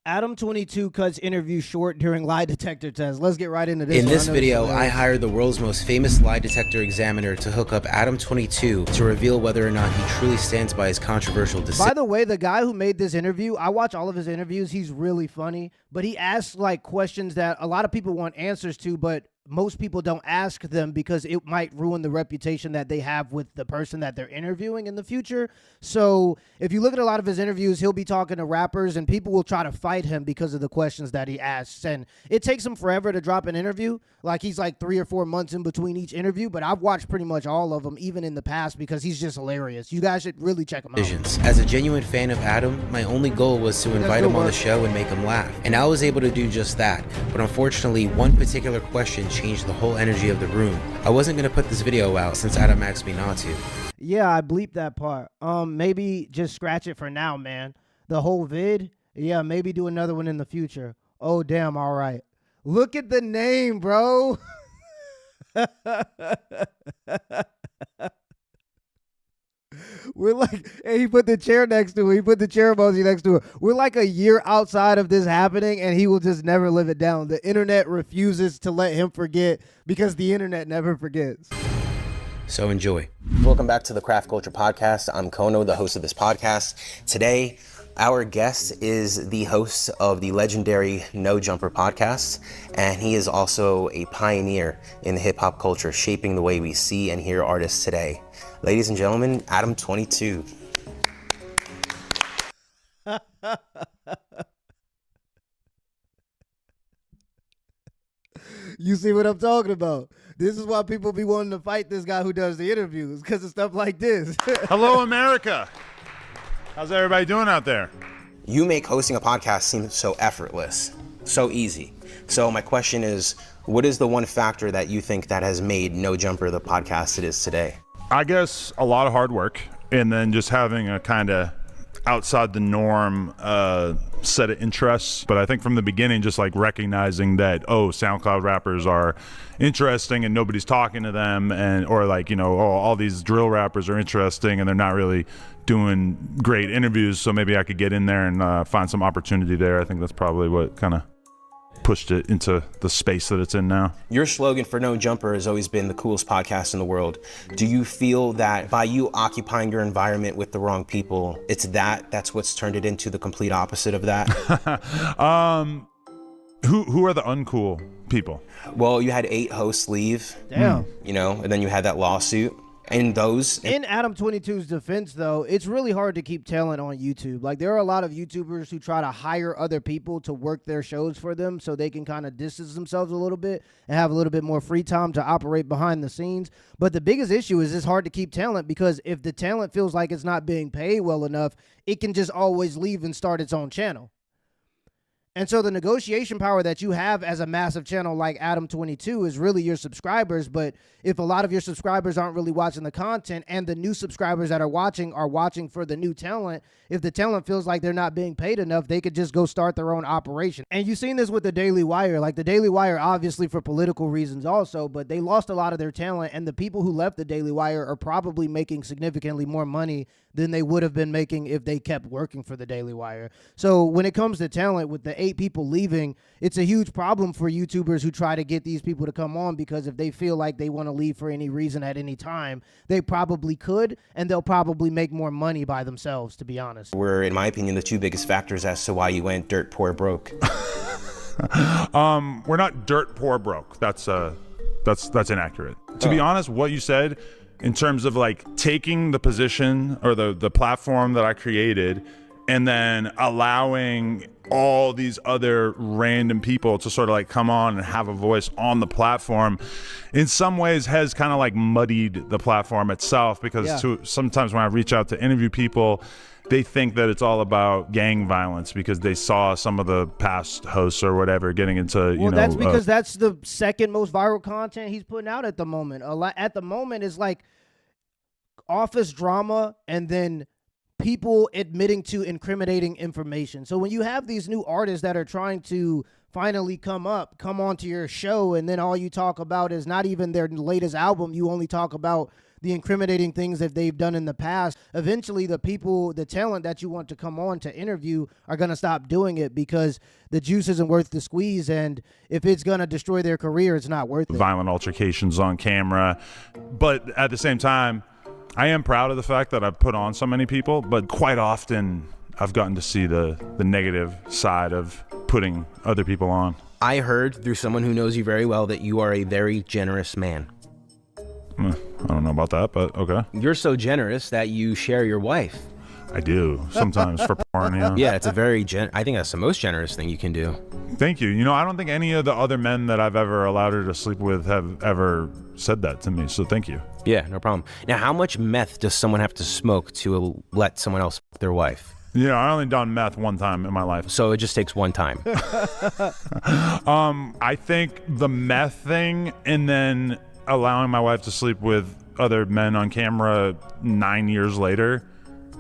Adam 22 cuts interview short during lie detector test. Let's get right into this. In this video, I hired the world's most famous lie detector examiner to hook up Adam 22 to reveal whether or not he truly stands by his controversial decision. By the way, the guy who made this interview, I watch all of his interviews. He's really funny, but he asks like questions that a lot of people want answers to, but most people don't ask them because it might ruin the reputation that they have with the person that they're interviewing in the future. So if you look at a lot of his interviews, he'll be talking to rappers and people will try to fight him because of the questions that he asks. And it takes him forever to drop an interview. Like he's like 3 or 4 months in between each interview, but I've watched pretty much all of them, even in the past, because he's just hilarious. You guys should really check him out. As a genuine fan of Adam, my only goal was to invite him on the show and make him laugh. And I was able to do just that. But unfortunately, one particular question changed the whole energy of the room. I wasn't going to put this video out since Adam asked me not to. Yeah, I bleeped that part. Maybe just scratch it for now, man. The whole vid? Yeah, maybe do another one in the future. Oh, damn, all right. Look at the name, bro. We're like, and he put the chair next to it. He put the chair emoji next to it. We're like a year outside of this happening, and he will just never live it down. The internet refuses to let him forget because the internet never forgets. So enjoy. Welcome back to the Craft Culture Podcast. I'm Kono, the host of this podcast. Today, our guest is the host of the legendary No Jumper podcast, and he is also a pioneer in the hip-hop culture, shaping the way we see and hear artists today. Ladies and gentlemen, Adam 22. You see what I'm talking about? This is why people be wanting to fight this guy who does the interviews, because of stuff like this. Hello, America. How's everybody doing out there? You make hosting a podcast seem so effortless, so easy. So my question is, what is the one factor that you think that has made No Jumper the podcast it is today? I guess a lot of hard work and then just having a kind of outside the norm set of interests. But I think from the beginning, just like recognizing that, oh, SoundCloud rappers are interesting and nobody's talking to them, and or like, you know, oh, all these drill rappers are interesting and they're not really doing great interviews, so maybe I could get in there and find some opportunity there. I think that's probably what kind of pushed it into the space that it's in now. Your slogan for No Jumper has always been the coolest podcast in the world. Do you feel that by you occupying your environment with the wrong people, that's what's turned it into the complete opposite of that? Who are the uncool people? Well, you had 8 hosts leave. Damn. You know, and then you had that lawsuit. And those... In Adam 22's defense, though, it's really hard to keep talent on YouTube. Like, there are a lot of YouTubers who try to hire other people to work their shows for them so they can kind of distance themselves a little bit and have a little bit more free time to operate behind the scenes. But the biggest issue is it's hard to keep talent because if the talent feels like it's not being paid well enough, it can just always leave and start its own channel. And so the negotiation power that you have as a massive channel like Adam 22 is really your subscribers. But if a lot of your subscribers aren't really watching the content and the new subscribers that are watching for the new talent, if the talent feels like they're not being paid enough, they could just go start their own operation. And you've seen this with the Daily Wire. Like the Daily Wire, obviously for political reasons also, but they lost a lot of their talent. And the people who left the Daily Wire are probably making significantly more money than they would have been making if they kept working for the Daily Wire. So when it comes to talent, with the 8 people leaving, it's a huge problem for YouTubers who try to get these people to come on, because if they feel like they want to leave for any reason at any time, they probably could, and they'll probably make more money by themselves, to be honest. Were, in my opinion, the 2 biggest factors as to why you went dirt poor broke. We're not dirt poor broke. That's inaccurate. To be honest, what you said in terms of like taking the position or the platform that I created and then allowing all these other random people to sort of like come on and have a voice on the platform, in some ways has kind of like muddied the platform itself, because sometimes when I reach out to interview people, they think that it's all about gang violence because they saw some of the past hosts or whatever getting into, well, that's because that's the second most viral content he's putting out at the moment. At the moment is like office drama and then people admitting to incriminating information. So when you have these new artists that are trying to finally come onto your show, and then all you talk about is not even their latest album, you only talk about the incriminating things that they've done in the past, eventually the people, the talent that you want to come on to interview are going to stop doing it because the juice isn't worth the squeeze. And if it's going to destroy their career, it's not worth it. Violent altercations on camera. But at the same time, I am proud of the fact that I've put on so many people, but quite often I've gotten to see the negative side of putting other people on. I heard through someone who knows you very well that you are a very generous man. I don't know about that, but okay. You're so generous that you share your wife. I do, sometimes for porn, yeah. Yeah, it's a very I think that's the most generous thing you can do. Thank you. You know, I don't think any of the other men that I've ever allowed her to sleep with have ever said that to me, so thank you. Yeah, no problem. Now, how much meth does someone have to smoke to let someone else fuck their wife? Yeah, I only done meth one time in my life. So it just takes one time. I think the meth thing and then allowing my wife to sleep with other men on camera 9 years later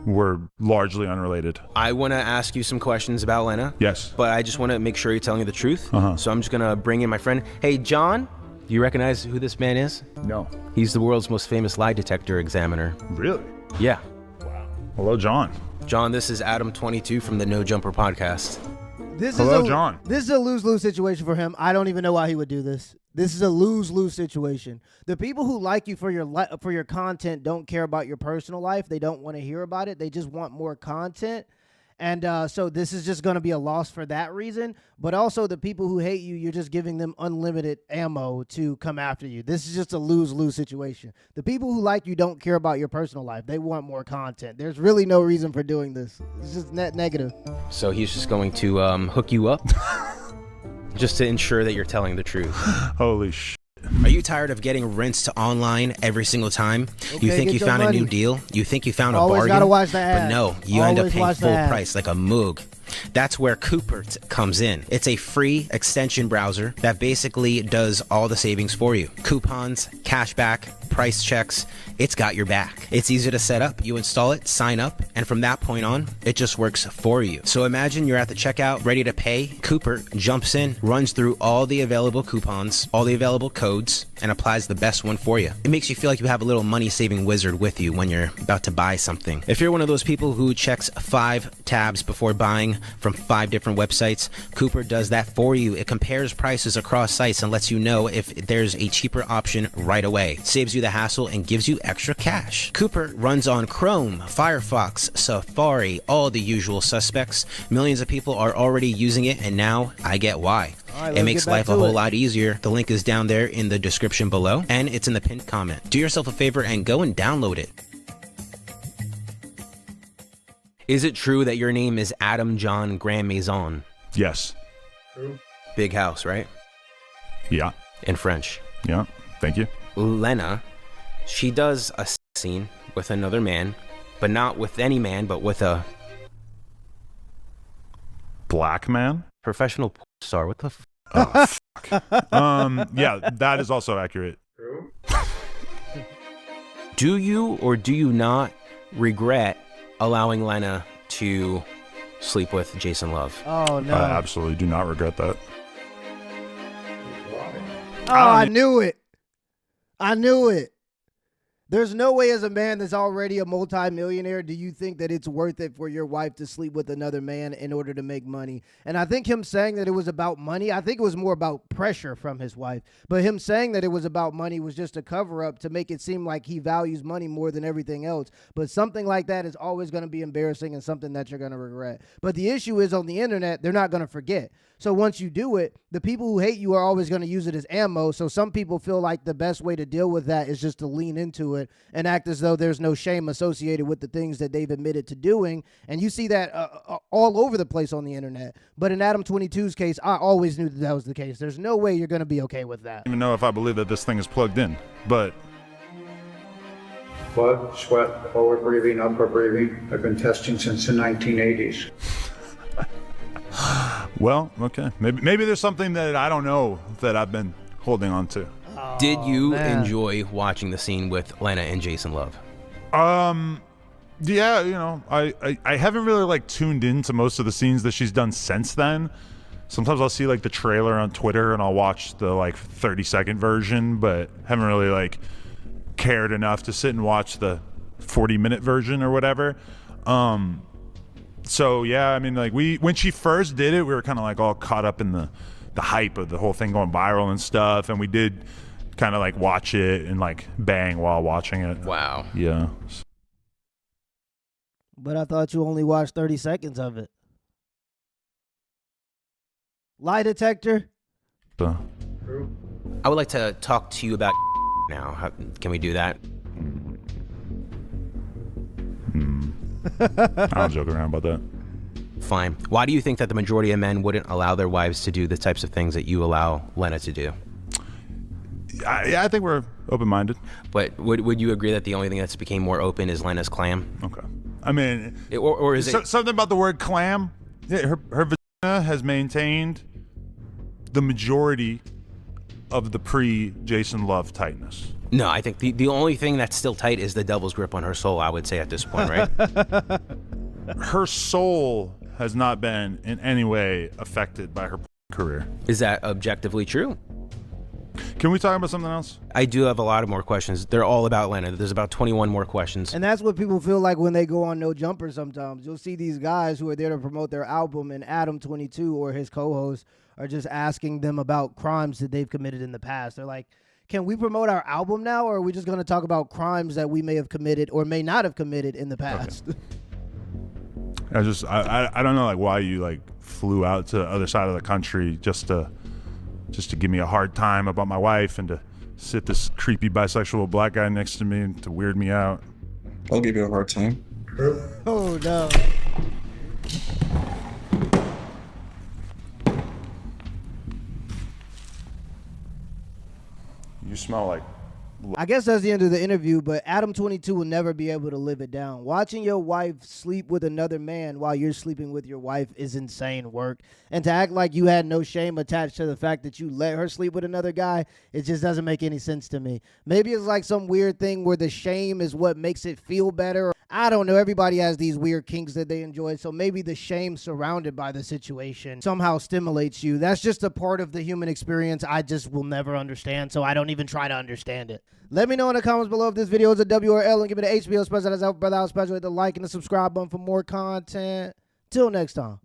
were largely unrelated. I want to ask you some questions about Lena. Yes. But I just want to make sure you're telling me the truth. So I'm just going to bring in my friend. Hey, John, do you recognize who this man is? No. He's the world's most famous lie detector examiner. Really? Yeah. Wow. Hello, John. John, this is Adam 22 from the No Jumper podcast. Hello, John. This is a lose-lose situation for him. I don't even know why he would do this. This is a lose-lose situation. The people who like you for your content don't care about your personal life. They don't want to hear about it. They just want more content. And so this is just going to be a loss for that reason. But also the people who hate you, you're just giving them unlimited ammo to come after you. This is just a lose-lose situation. The people who like you don't care about your personal life. They want more content. There's really no reason for doing this. It's just net negative. So he's just going to hook you up just to ensure that you're telling the truth. Holy shit. Are you tired of getting rinsed online every single time? Okay, you think you found money. a new deal? You think you found a Always bargain? gotta watch the ad. But no, you end up Always paying watch the full ad. price like a moog. That's where Cooper comes in. It's a free extension browser that basically does all the savings for you. Coupons, cashback, price checks, it's got your back. It's easy to set up. You install it, sign up, and from that point on, it just works for you. So imagine you're at the checkout, ready to pay. Cooper jumps in, runs through all the available coupons, all the available codes, and applies the best one for you. It makes you feel like you have a little money-saving wizard with you when you're about to buy something. If you're one of those people who checks 5 tabs before buying from 5 different websites, Cooper does that for you. It compares prices across sites and lets you know if there's a cheaper option right away. Saves you the hassle and gives you extra cash. Cooper runs on Chrome, Firefox, Safari, all the usual suspects. Millions of people are already using it, and now I get why. Right, it makes life a to whole it. lot easier. The link is down there in the description below, and it's in the pinned comment. Do yourself a favor and go and download it. Is it true that your name is Adam John Grand Maison? Yes. Big house, right? Yeah. In French. Yeah. Thank you. Lena, she does a scene with another man, but not with any man, but with a Black man? professional porn star. What the f? Oh, fuck. Yeah, that is also accurate. Do you or do you not regret allowing Lena to sleep with Jason Love? Oh, no. I absolutely do not regret that. Oh, I knew it. I knew it. There's no way as a man that's already a multimillionaire do you think that it's worth it for your wife to sleep with another man in order to make money. And I think him saying that it was about money, I think it was more about pressure from his wife. But him saying that it was about money was just a cover up to make it seem like he values money more than everything else. But something like that is always going to be embarrassing and something that you're going to regret. But the issue is on the internet, they're not going to forget. So once you do it, the people who hate you are always going to use it as ammo. So some people feel like the best way to deal with that is just to lean into it and act as though there's no shame associated with the things that they've admitted to doing. And you see that all over the place on the internet. But in Adam 22's case, I always knew that that was the case. There's no way you're going to be okay with that. I don't even know if I believe that this thing is plugged in, but Blood, sweat, forward breathing, upper breathing. I've been testing since the 1980s. well, okay. Maybe there's something that I don't know that I've been holding on to. Did you man. enjoy watching the scene with Lena and Jason Love? Yeah, you know, I haven't really like tuned into most of the scenes that she's done since then. Sometimes I'll see like the trailer on Twitter and I'll watch the like 30-second version, but haven't really like cared enough to sit and watch the 40-minute version or whatever. So yeah, I mean, like when she first did it, we were kind of like all caught up in the hype of the whole thing going viral and stuff, and we did kind of like watch it and like bang while watching it. Wow. Yeah. But I thought you only watched 30 seconds of it. Lie detector. So, I would like to talk to you about now. Can we do that? I don't joke around about that. Fine. Why do you think that the majority of men wouldn't allow their wives to do the types of things that you allow Lena to do? I think we're open-minded. But would you agree that the only thing that's became more open is Lena's clam? Okay. I mean, Or is it something about the word clam? Yeah, her vagina has maintained the majority of the pre-Jason Love tightness. No, I think the only thing that's still tight is the devil's grip on her soul, I would say at this point, right? Her soul has not been in any way affected by her career. Is that objectively true? Can we talk about something else? I do have a lot of more questions. They're all about Lena. There's about 21 more questions. And that's what people feel like when they go on No Jumper sometimes. You'll see these guys who are there to promote their album, and Adam22 or his co-host are just asking them about crimes that they've committed in the past. They're like, can we promote our album now, or are we just going to talk about crimes that we may have committed or may not have committed in the past? Okay. I don't know like why you like flew out to the other side of the country just to give me a hard time about my wife and to sit this creepy bisexual black guy next to me and to weird me out. I'll give you a hard time. Oh no. You smell like I guess that's the end of the interview, but Adam22 will never be able to live it down. Watching your wife sleep with another man while you're sleeping with your wife is insane work. And to act like you had no shame attached to the fact that you let her sleep with another guy, it just doesn't make any sense to me. Maybe it's like some weird thing where the shame is what makes it feel better. I don't know. Everybody has these weird kinks that they enjoy, so maybe the shame surrounded by the situation somehow stimulates you. That's just a part of the human experience I just will never understand, so I don't even try to understand it. Let me know in the comments below if this video is a W or L, and give me the HBO special. That's out, brother. I'll special. Hit the like and the subscribe button for more content. Till next time.